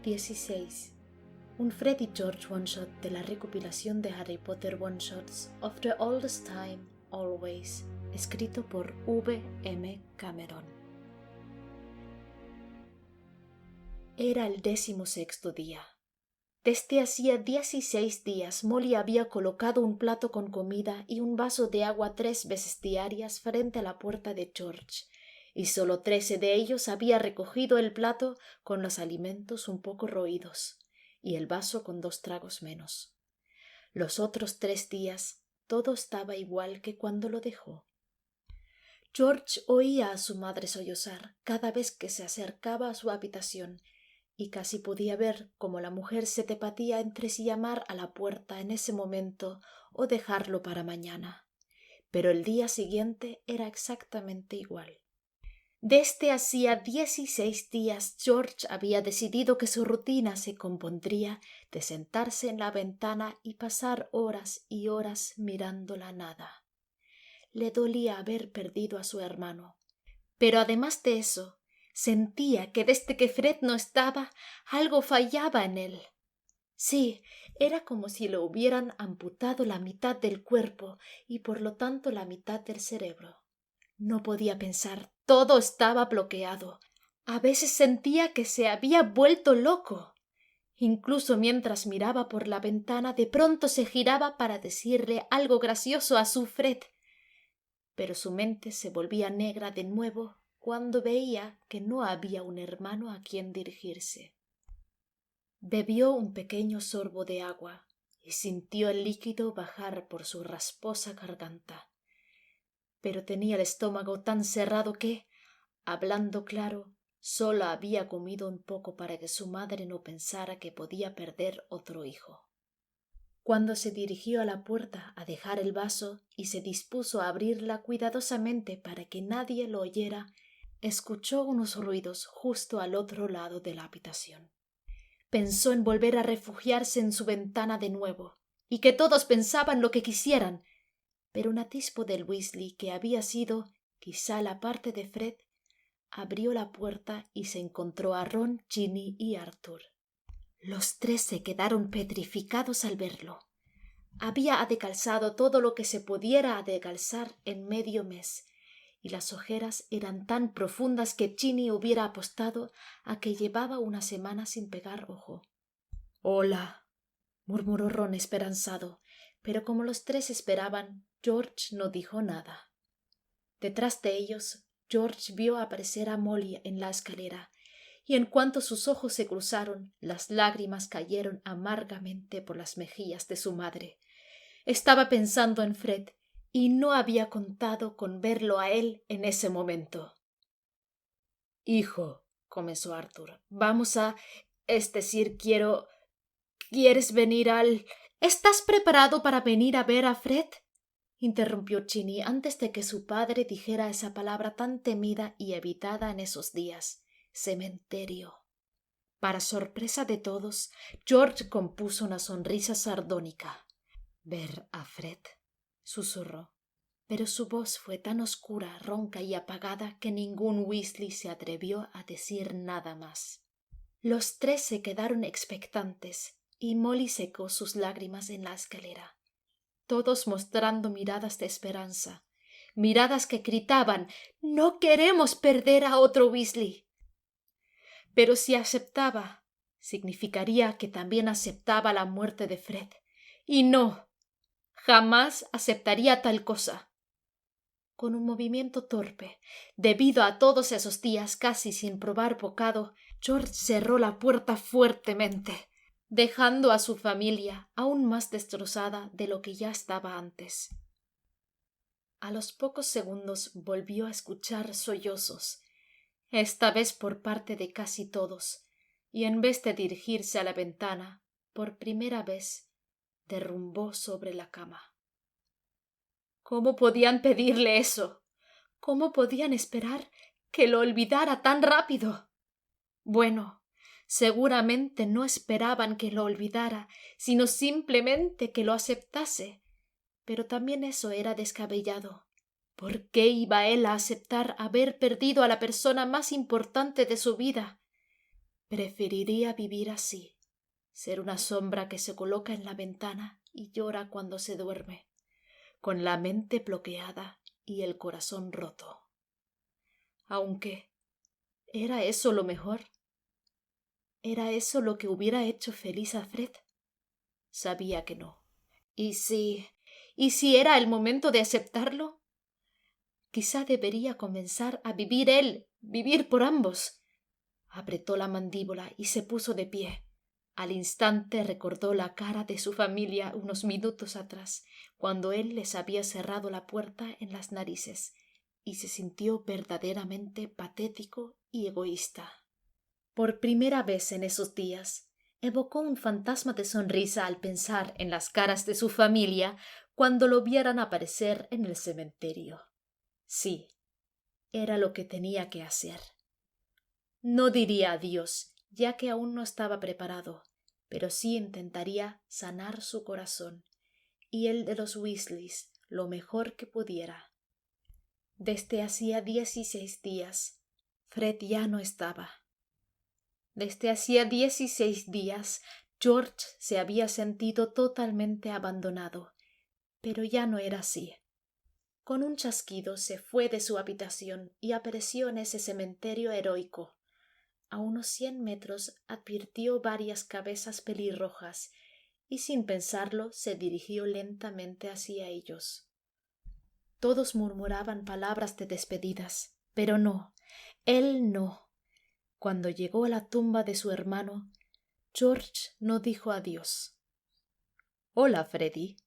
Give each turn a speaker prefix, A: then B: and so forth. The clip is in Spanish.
A: 16. Un Fred y George one-shot de la recopilación de Harry Potter One-Shots of the Oldest Time, Always, escrito por V. M. Cameron. Era el 16º día. Desde hacía 16 días Molly había colocado un plato con comida y un vaso de agua 3 veces diarias frente a la puerta de George, y solo 13 de ellos había recogido el plato con los alimentos un poco roídos, y el vaso con 2 tragos menos. Los otros 3 días todo estaba igual que cuando lo dejó. George oía a su madre sollozar cada vez que se acercaba a su habitación, y casi podía ver cómo la mujer se debatía entre si llamar a la puerta en ese momento o dejarlo para mañana. Pero el día siguiente era exactamente igual. Desde hacía 16 días George había decidido que su rutina se compondría de sentarse en la ventana y pasar horas y horas mirando la nada. Le dolía haber perdido a su hermano, pero además de eso, sentía que desde que Fred no estaba, algo fallaba en él. Sí, era como si le hubieran amputado la mitad del cuerpo y por lo tanto la mitad del cerebro. No podía pensar, todo estaba bloqueado. A veces sentía que se había vuelto loco. Incluso mientras miraba por la ventana, de pronto se giraba para decirle algo gracioso a su Fred. Pero su mente se volvía negra de nuevo cuando veía que no había un hermano a quien dirigirse. Bebió un pequeño sorbo de agua y sintió el líquido bajar por su rasposa garganta. Pero tenía el estómago tan cerrado que, hablando claro, solo había comido un poco para que su madre no pensara que podía perder otro hijo. Cuando se dirigió a la puerta a dejar el vaso y se dispuso a abrirla cuidadosamente para que nadie lo oyera, escuchó unos ruidos justo al otro lado de la habitación. Pensó en volver a refugiarse en su ventana de nuevo, y que todos pensaban lo que quisieran, pero un atisbo del Weasley, que había sido, quizá, la parte de Fred, abrió la puerta y se encontró a Ron, Ginny y Arthur. Los 3 se quedaron petrificados al verlo. Había adecalzado todo lo que se pudiera adecalzar en medio mes, y las ojeras eran tan profundas que Ginny hubiera apostado a que llevaba una semana sin pegar ojo. «Hola», murmuró Ron esperanzado, pero como los 3 esperaban, George no dijo nada. Detrás de ellos, George vio aparecer a Molly en la escalera, y en cuanto sus ojos se cruzaron, las lágrimas cayeron amargamente por las mejillas de su madre. Estaba pensando en Fred, y no había contado con verlo a él en ese momento. «Hijo», comenzó Arthur, es decir, ¿quieres venir al...? ¿Estás preparado para venir a ver a Fred?, interrumpió Ginny antes de que su padre dijera esa palabra tan temida y evitada en esos días. Cementerio. Para sorpresa de todos, George compuso una sonrisa sardónica. «¿Ver a Fred?», susurró, pero su voz fue tan oscura, ronca y apagada que ningún Weasley se atrevió a decir nada más. Los 3 se quedaron expectantes y Molly secó sus lágrimas en la escalera, todos mostrando miradas de esperanza, miradas que gritaban «¡No queremos perder a otro Weasley!». Pero si aceptaba, significaría que también aceptaba la muerte de Fred, y no, jamás aceptaría tal cosa. Con un movimiento torpe, debido a todos esos días casi sin probar bocado, George cerró la puerta fuertemente, dejando a su familia aún más destrozada de lo que ya estaba antes. A los pocos segundos volvió a escuchar sollozos, esta vez por parte de casi todos, y en vez de dirigirse a la ventana, por primera vez, derrumbó sobre la cama. ¿Cómo podían pedirle eso? ¿Cómo podían esperar que lo olvidara tan rápido? Bueno, seguramente no esperaban que lo olvidara, sino simplemente que lo aceptase. Pero también eso era descabellado. ¿Por qué iba él a aceptar haber perdido a la persona más importante de su vida? Preferiría vivir así, ser una sombra que se coloca en la ventana y llora cuando se duerme, con la mente bloqueada y el corazón roto. Aunque, ¿era eso lo mejor? ¿Era eso lo que hubiera hecho feliz a Fred? Sabía que no. ¿Y si era el momento de aceptarlo? Quizá debería comenzar a vivir él, vivir por ambos. Apretó la mandíbula y se puso de pie. Al instante recordó la cara de su familia unos minutos atrás, cuando él les había cerrado la puerta en las narices, y se sintió verdaderamente patético y egoísta. Por primera vez en esos días, evocó un fantasma de sonrisa al pensar en las caras de su familia cuando lo vieran aparecer en el cementerio. Sí, era lo que tenía que hacer. No diría adiós, ya que aún no estaba preparado, pero sí intentaría sanar su corazón y el de los Weasleys lo mejor que pudiera. Desde hacía 16 días, Fred ya no estaba. Desde hacía 16 días, George se había sentido totalmente abandonado, pero ya no era así. Con un chasquido se fue de su habitación y apareció en ese cementerio heroico. A unos 100 metros advirtió varias cabezas pelirrojas y sin pensarlo se dirigió lentamente hacia ellos. Todos murmuraban palabras de despedidas, pero no, él no. Cuando llegó a la tumba de su hermano, George no dijo adiós. «Hola, Freddy»,